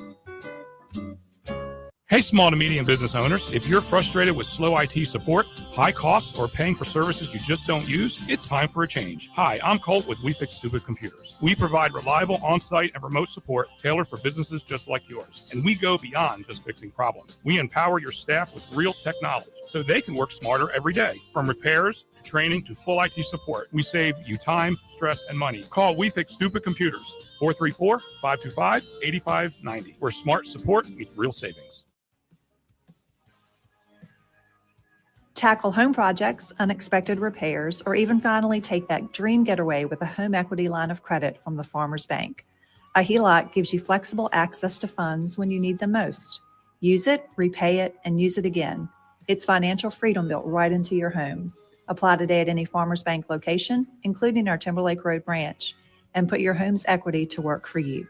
Hey, small to medium business owners, if you're frustrated with slow IT support, high costs, or paying for services you just don't use, it's time for a change. Hi, I'm Colt with We Fix Stupid Computers. We provide reliable on-site and remote support tailored for businesses just like yours. And we go beyond just fixing problems. We empower your staff with real technology so they can work smarter every day. From repairs to training to full IT support, we save you time, stress, and money. Call We Fix Stupid Computers, 434-525-8590, where smart support meets real savings. Tackle home projects, unexpected repairs, or even finally take that dream getaway with a home equity line of credit from the Farmers Bank. A HELOC gives you flexible access to funds when you need them most. Use it, repay it, and use it again. It's financial freedom built right into your home. Apply today at any Farmers Bank location, including our Timberlake Road branch, and put your home's equity to work for you.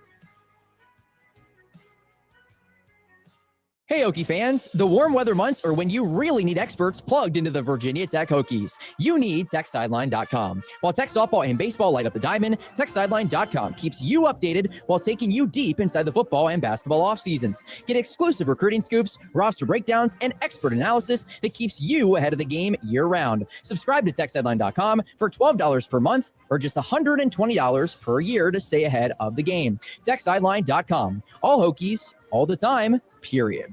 Hey, Hokie fans, the warm weather months are when you really need experts plugged into the Virginia Tech Hokies. You need TechSideline.com. While Tech softball and baseball light up the diamond, TechSideline.com keeps you updated while taking you deep inside the football and basketball off seasons. Get exclusive recruiting scoops, roster breakdowns, and expert analysis that keeps you ahead of the game year-round. Subscribe to TechSideline.com for $12 per month or just $120 per year to stay ahead of the game. TechSideline.com. All Hokies, all the time, period.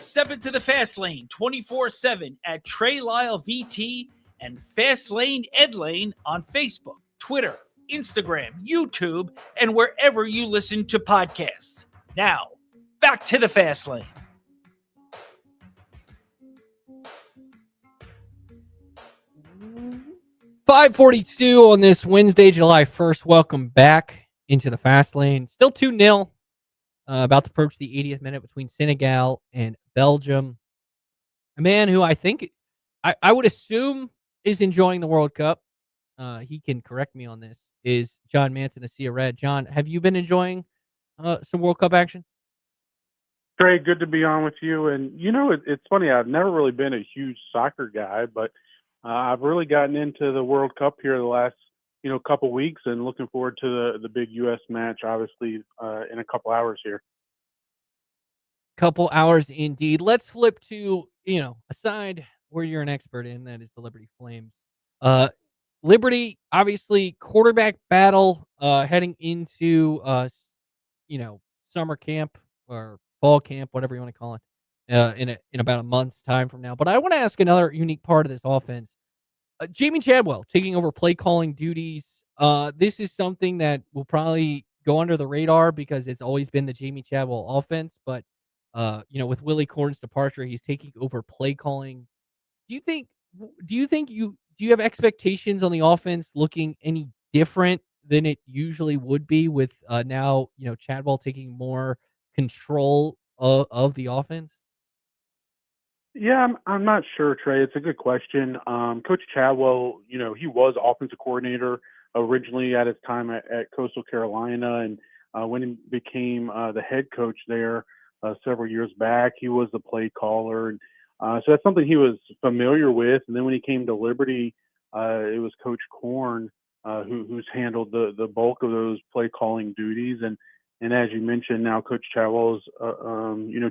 Step into the Fast Lane 24/7 at Trey Lyle VT and Fast Lane Ed Lane on Facebook, Twitter, Instagram, YouTube, and wherever you listen to podcasts. Now, back to the Fast Lane. .542 on this Wednesday, July 1st. Welcome back into the Fast Lane. Still 2-0. About to approach the 80th minute between Senegal and Belgium. A man who I think, I would assume is enjoying the World Cup. He can correct me on this, is John Manson of Sia Red. John, have you been enjoying some World Cup action? Trey, good to be on with you. And, you know, it's funny. I've never really been a huge soccer guy, but I've really gotten into the World Cup here the last, couple weeks and looking forward to the big U.S. match, obviously, in a couple hours here. Couple hours indeed. Let's flip to, a side where you're an expert in, that is the Liberty Flames. Liberty, obviously, quarterback battle heading into, summer camp or fall camp, whatever you want to call it, in about a month's time from now. But I want to ask another unique part of this offense. Jamie Chadwell taking over play calling duties. This is something that will probably go under the radar because it's always been the Jamie Chadwell offense. But, with Willie Corn's departure, he's taking over play calling. Do you have expectations on the offense looking any different than it usually would be with now, Chadwell taking more control of the offense? Yeah, I'm not sure, Trey. It's a good question. Coach Chadwell, he was offensive coordinator originally at his time at Coastal Carolina. And when he became the head coach there several years back, he was the play caller. And so that's something he was familiar with. And then when he came to Liberty, it was Coach Corn who's handled the bulk of those play calling duties. And as you mentioned, now Coach Chadwell's,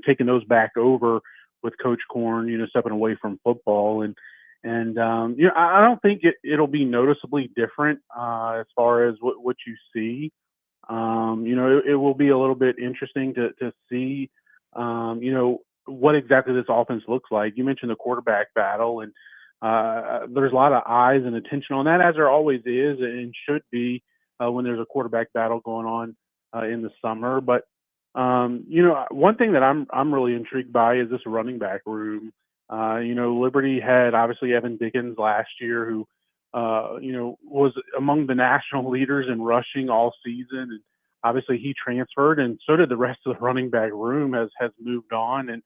taking those back over with Coach Corn, stepping away from football. And I don't think it'll be noticeably different as far as what you see. It will be a little bit interesting to see, what exactly this offense looks like. You mentioned the quarterback battle, and there's a lot of eyes and attention on that, as there always is and should be when there's a quarterback battle going on in the summer. But one thing that I'm really intrigued by is this running back room. Liberty had obviously Evan Dickens last year, who was among the national leaders in rushing all season. obviously he transferred, and so did the rest of the running back room has moved on, and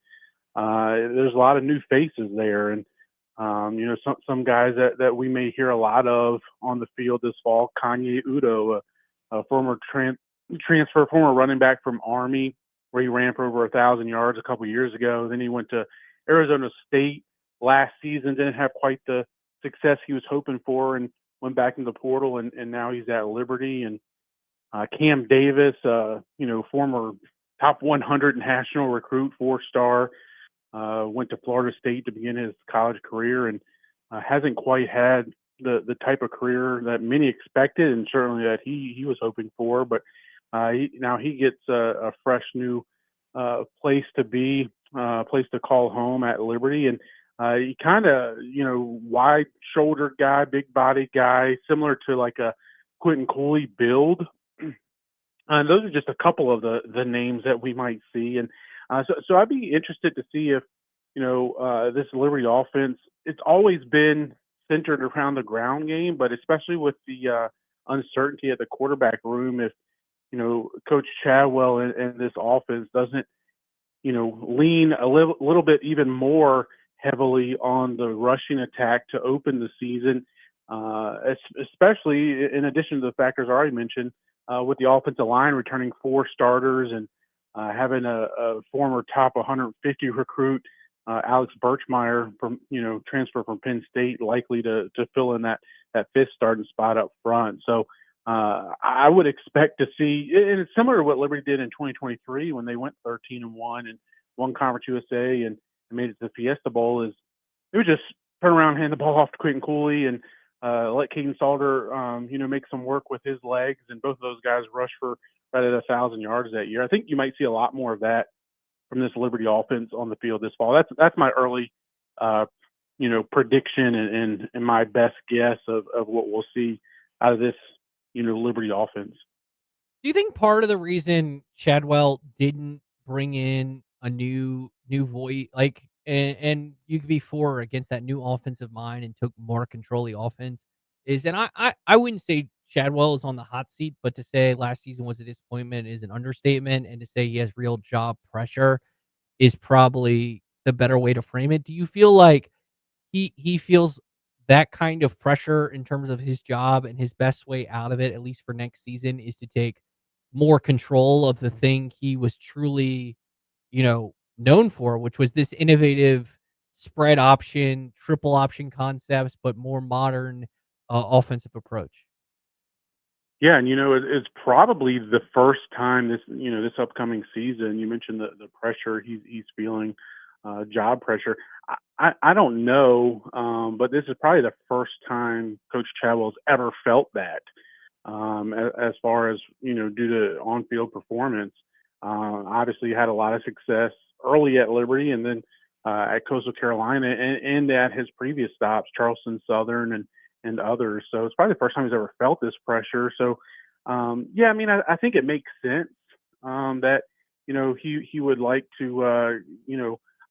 there's a lot of new faces there, and some guys that we may hear a lot of on the field this fall. Kanye Udo, a former former running back from Army, where he ran for over 1,000 yards a couple years ago. Then he went to Arizona State last season, didn't have quite the success he was hoping for, and went back into the portal, and now he's at Liberty. And Cam Davis, former top 100 national recruit, 4-star, went to Florida State to begin his college career, and hasn't quite had the type of career that many expected, and certainly that he was hoping for. But now he gets a fresh new place to be, place to call home at Liberty. And he kind of, wide-shouldered guy, big-bodied guy, similar to like a Quentin Cooley build. And those are just a couple of the names that we might see. And so I'd be interested to see if, this Liberty offense, it's always been centered around the ground game, but especially with the uncertainty at the quarterback room, if, Coach Chadwell and this offense doesn't, lean a little bit even more heavily on the rushing attack to open the season, especially in addition to the factors I already mentioned, with the offensive line returning 4 starters and having a former top 150 recruit, Alex Birchmeyer, from transfer from Penn State, likely to fill in that 5th starting spot up front. So I would expect to see, and it's similar to what Liberty did in 2023 when they went 13-1 and won Conference USA and made it to the Fiesta Bowl, is it would just turn around, hand the ball off to Quentin Cooley, and let Caden Salter, make some work with his legs, and both of those guys rush for right at 1,000 yards that year. I think you might see a lot more of that from this Liberty offense on the field this fall. That's my early, prediction and my best guess of what we'll see out of this, Liberty offense. Do you think part of the reason Chadwell didn't bring in a new voice, and you could be for or against that new offensive mind and took more control of the offense, is, and I wouldn't say Chadwell is on the hot seat, but to say last season was a disappointment is an understatement, and to say he has real job pressure is probably the better way to frame it. Do you feel like he feels that kind of pressure in terms of his job, and his best way out of it, at least for next season, is to take more control of the thing he was truly, known for, which was this innovative spread option, triple option concepts, but more modern offensive approach? Yeah, and it's probably the first time this upcoming season. You mentioned the pressure he's feeling, job pressure. I don't know, but this is probably the first time Coach Chadwell's ever felt that, as far as due to on-field performance. Obviously, had a lot of success early at Liberty, and then at Coastal Carolina, and at his previous stops, Charleston Southern and others. So it's probably the first time he's ever felt this pressure. So, I think it makes sense that he would like to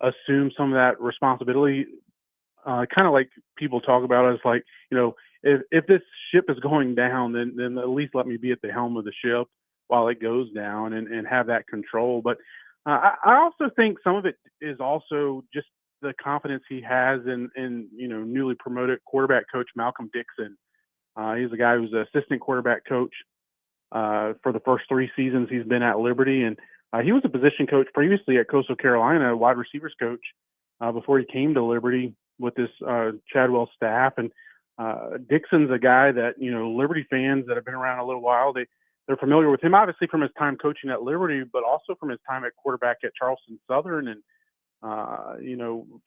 assume some of that responsibility. Kind of like people talk about as like, if this ship is going down, then at least let me be at the helm of the ship while it goes down and have that control. But I also think some of it is also just the confidence he has in newly promoted quarterback coach Malcolm Dixon. He's a guy who's an assistant quarterback coach for the first 3 seasons he's been at Liberty, and he was a position coach previously at Coastal Carolina, a wide receivers coach, before he came to Liberty with this Chadwell staff. And Dixon's a guy that Liberty fans that have been around a little while, they're familiar with him, obviously from his time coaching at Liberty, but also from his time at quarterback at Charleston Southern. And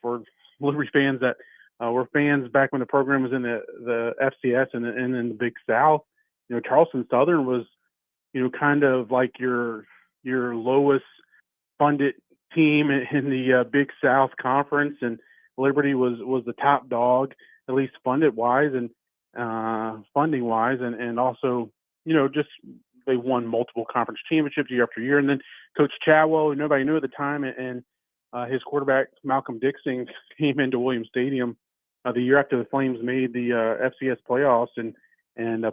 for Liberty fans that were fans back when the program was in the FCS and in the Big South, Charleston Southern was, kind of like your lowest funded team in the Big South Conference, and Liberty was the top dog, at least funded wise and funding wise, and also just they won multiple conference championships year after year. And then Coach Chadwell, who nobody knew at the time, and his quarterback Malcolm Dixon came into Williams Stadium the year after the Flames made the FCS playoffs and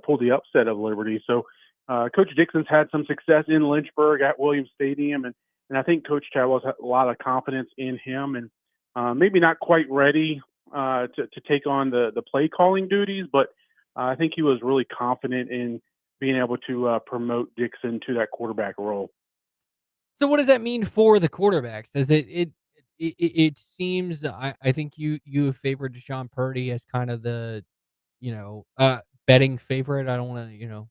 pulled the upset of Liberty. So Coach Dixon's had some success in Lynchburg at Williams Stadium, and I think Coach Chadwell's had a lot of confidence in him, and maybe not quite ready to take on the play calling duties, but I think he was really confident in being able to promote Dixon to that quarterback role. So what does that mean for the quarterbacks? Does it seems I think you favored Deshaun Purdy as kind of the betting favorite. I don't want to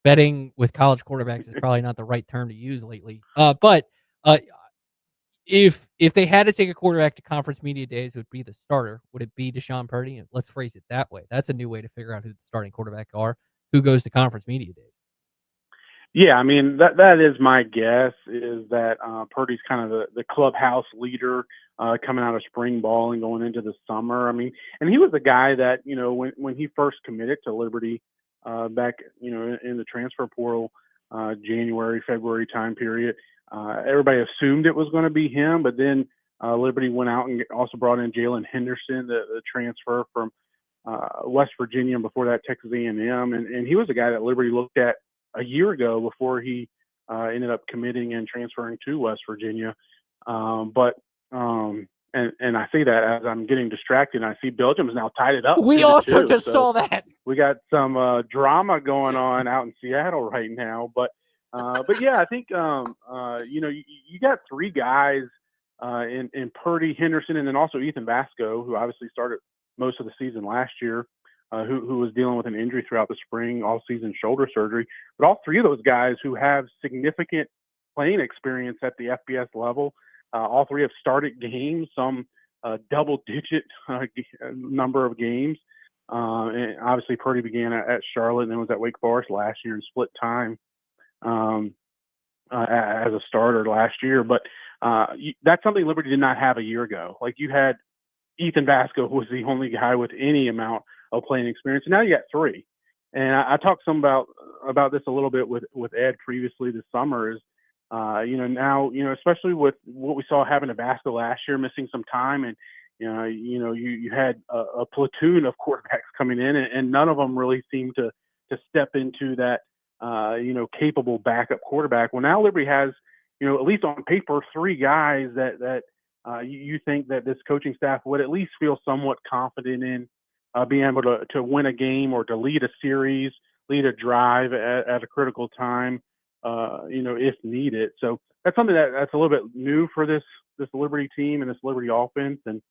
betting with college quarterbacks is probably not the right term to use lately. But if they had to take a quarterback to conference media days, it would be the starter. Would it be Deshaun Purdy? Let's phrase it that way. That's a new way to figure out who the starting quarterback are. Who goes to conference media days? Yeah, I mean that is my guess, is that Purdy's kind of the clubhouse leader coming out of spring ball and going into the summer. I mean, and he was the guy that when he first committed to Liberty back in the transfer portal January February time period, everybody assumed it was going to be him, but then Liberty went out and also brought in Jalen Henderson, the transfer from West Virginia, and before that Texas A&M, and he was the guy that Liberty looked at a year ago before he ended up committing and transferring to West Virginia. And I see that as I'm getting distracted, and I see Belgium's now tied it up. We 2-2. also just So saw that. we got some drama going on out in Seattle right now. But yeah, I think you got three guys in Purdy, Henderson, and then also Ethan Vasco, who obviously started most of the season last year, who was dealing with an injury throughout the spring, all-season shoulder surgery. But all three of those guys who have significant playing experience at the FBS level, all three have started games, some double-digit number of games. And obviously, Purdy began at Charlotte and then was at Wake Forest last year and split time as a starter last year. But that's something Liberty did not have a year ago. Like, you had Ethan Vasco, who was the only guy with any amount of playing experience, and now you got three. And I talked some about this a little bit with Ed previously this summer. Is now especially with what we saw happen to Vasco last year, missing some time, and you had a platoon of quarterbacks coming in, and none of them really seemed to step into that capable backup quarterback. Well, now Liberty has at least on paper three guys that you think that this coaching staff would at least feel somewhat confident in being able to win a game or to lead a series, lead a drive at a critical time, if needed. So that's something that's a little bit new for this Liberty team and this Liberty offense. And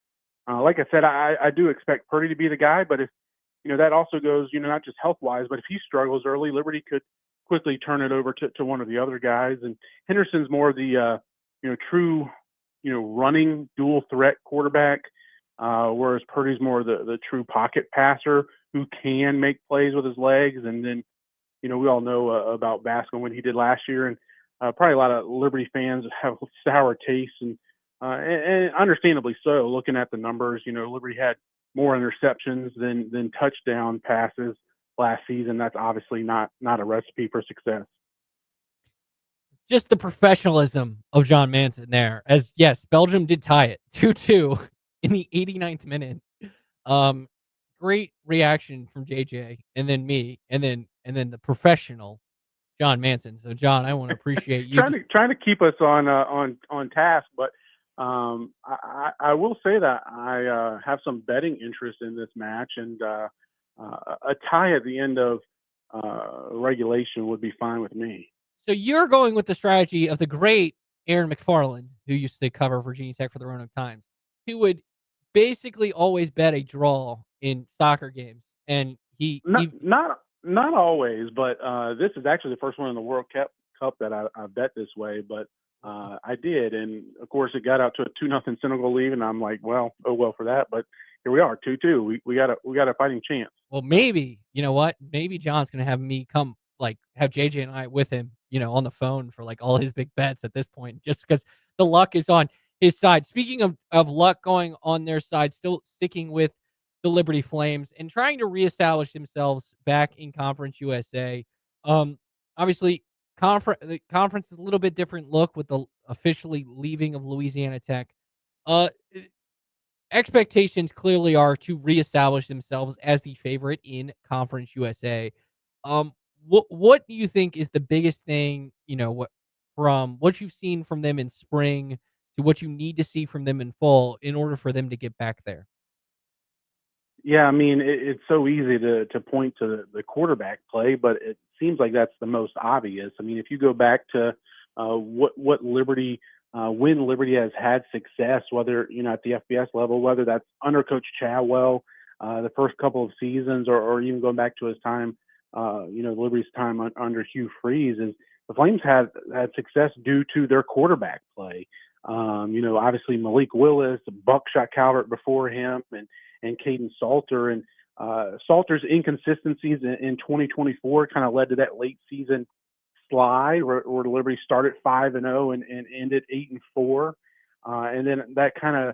like I said, I do expect Purdy to be the guy, but if that also goes, not just health-wise, but if he struggles early, Liberty could quickly turn it over to one of the other guys. And Henderson's more the true running dual threat quarterback, whereas Purdy's more the true pocket passer who can make plays with his legs. And then we all know about Vasco, what he did last year, and probably a lot of Liberty fans have sour tastes, and understandably so. Looking at the numbers, Liberty had more interceptions than touchdown passes last season. That's obviously not a recipe for success. Just the professionalism of John Manson there. As yes, Belgium did tie it 2-2 in the 89th minute. Great reaction from JJ, and then me, and then the professional John Manson. So John, I want to appreciate you trying to keep us on task, but I will say that I have some betting interest in this match, and a tie at the end of regulation would be fine with me. So you're going with the strategy of the great Aaron McFarland, who used to cover Virginia Tech for the Roanoke Times, who would basically always bet a draw in soccer games, and not always, but this is actually the first one in the World Cup that I bet this way, but I did, and of course it got out to a 2-0 Senegal lead, and I'm like, well for that, but here we are, 2-2. We got a fighting chance. Well, maybe maybe John's gonna have me come, like, have JJ and I with him, on the phone for like all his big bets at this point, just because the luck is on his side. Speaking of luck going on their side, still sticking with the Liberty Flames and trying to reestablish themselves back in Conference USA. Obviously, the conference is a little bit different look with the officially leaving of Louisiana Tech. Expectations clearly are to reestablish themselves as the favorite in Conference USA. what do you think is the biggest thing, what from what you've seen from them in spring to what you need to see from them in fall in order for them to get back there? Yeah, I mean, it's so easy to point to the quarterback play, but it seems like that's the most obvious. I mean, if you go back to what Liberty, when Liberty has had success, whether at the FBS level, whether that's under Coach Chadwell, the first couple of seasons, or even going back to his time, Liberty's time under Hugh Freeze, is the Flames had success due to their quarterback play. Obviously Malik Willis, Buckshot Calvert before him, and Caden Salter. And Salter's inconsistencies in 2024 kind of led to that late season slide where Liberty started 5-0 and ended 8-4. And then that kind of,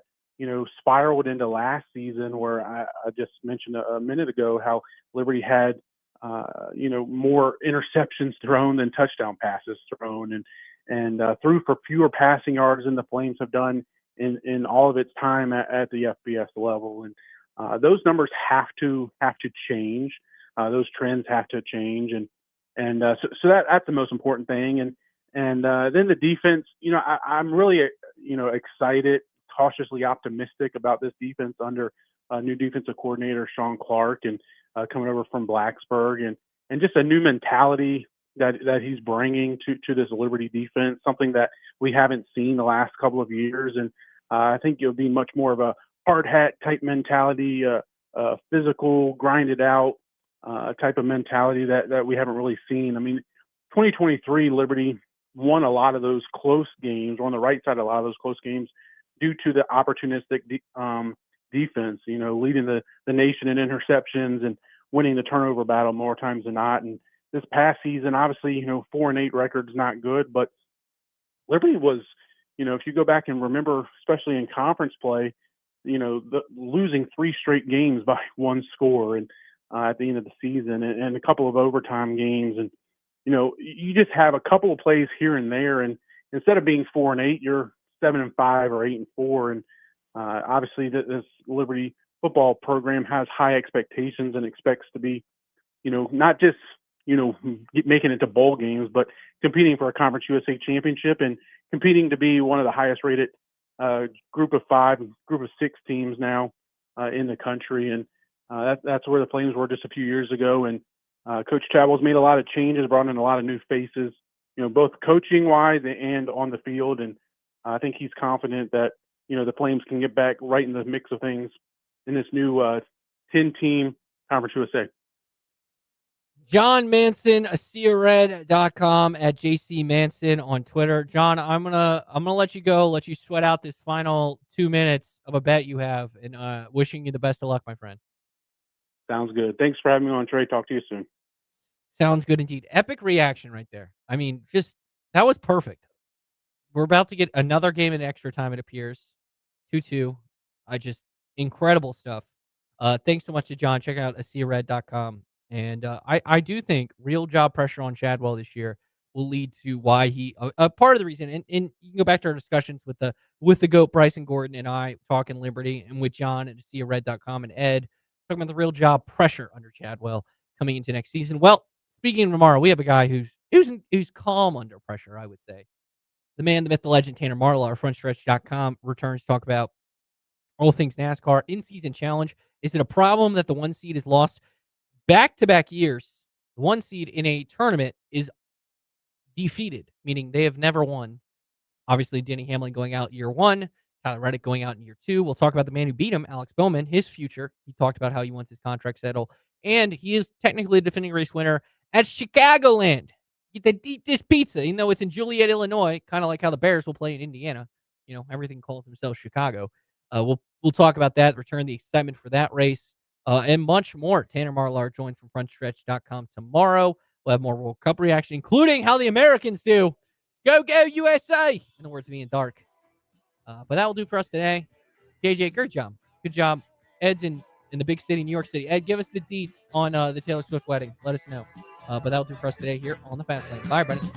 spiraled into last season where I just mentioned a minute ago how Liberty had, more interceptions thrown than touchdown passes thrown, and threw for fewer passing yards than the Flames have done in all of its time at the FBS level. And those numbers have to change. Those trends have to change, and so that's the most important thing. And then the defense. I'm really excited, cautiously optimistic about this defense under new defensive coordinator Sean Clark, and coming over from Blacksburg, and just a new mentality that he's bringing to this Liberty defense, something that we haven't seen the last couple of years. And I think it'll be much more of a hard hat type mentality, physical, grinded out type of mentality that we haven't really seen. I mean, 2023 Liberty won a lot of those close games, on the right side of a lot of those close games, due to the opportunistic defense, leading the nation in interceptions and winning the turnover battle more times than not. And this past season, obviously, 4-8 record's not good, but Liberty was, if you go back and remember, especially in conference play, losing 3 straight games by 1 score, and at the end of the season, and a couple of overtime games. And, you just have a couple of plays here and there. And instead of being 4-8, you're 7-5 or 8-4. And obviously this Liberty football program has high expectations and expects to be, not just, making it to bowl games, but competing for a Conference USA championship and competing to be one of the highest rated group of 5, group of 6 teams now in the country. And that's where the Flames were just a few years ago. And Coach Chadwell's made a lot of changes, brought in a lot of new faces, both coaching wise and on the field. And I think he's confident that, the Flames can get back right in the mix of things in this new 10-team Conference USA. John Manson, AsiaRed.com, at JC Manson on Twitter. John, I'm gonna let you go, let you sweat out this final 2 minutes of a bet you have, and wishing you the best of luck, my friend. Sounds good. Thanks for having me on, Trey. Talk to you soon. Sounds good indeed. Epic reaction right there. I mean, that was perfect. We're about to get another game in extra time, it appears. 2-2. Incredible stuff. Thanks so much to John. Check out AsiaRed.com. And I do think real job pressure on Chadwell this year will lead to why he part of the reason, and you can go back to our discussions with the GOAT Bryson Gordon and I talking Liberty, and with John at AsiaRed.com and Ed talking about the real job pressure under Chadwell coming into next season. Well, speaking of tomorrow, we have a guy who's calm under pressure, I would say. The man, the myth, the legend, Tanner Marlar, frontstretch.com, returns to talk about all things NASCAR. In-season challenge. Is it a problem that the 1 seed is lost back-to-back years? The 1 seed in a tournament is defeated, meaning they have never won. Obviously, Denny Hamlin going out year 1, Tyler Reddick going out in year 2. We'll talk about the man who beat him, Alex Bowman, his future. He talked about how he wants his contract settled. And he is technically a defending race winner at Chicagoland. Get the deep dish pizza, even though it's in Joliet, Illinois, kind of like how the Bears will play in Indiana. Everything calls themselves Chicago. We'll talk about that, return the excitement for that race, and much more. Tanner Marlar joins from frontstretch.com tomorrow. We'll have more World Cup reaction, including how the Americans do. Go, go, USA! In the words of Ian Dark. But that will do for us today. JJ, good job. Good job. Ed's in the big city, New York City. Ed, give us the deets on the Taylor Swift wedding. Let us know. But that will do for us today here on the Fast Lane. Bye, everybody.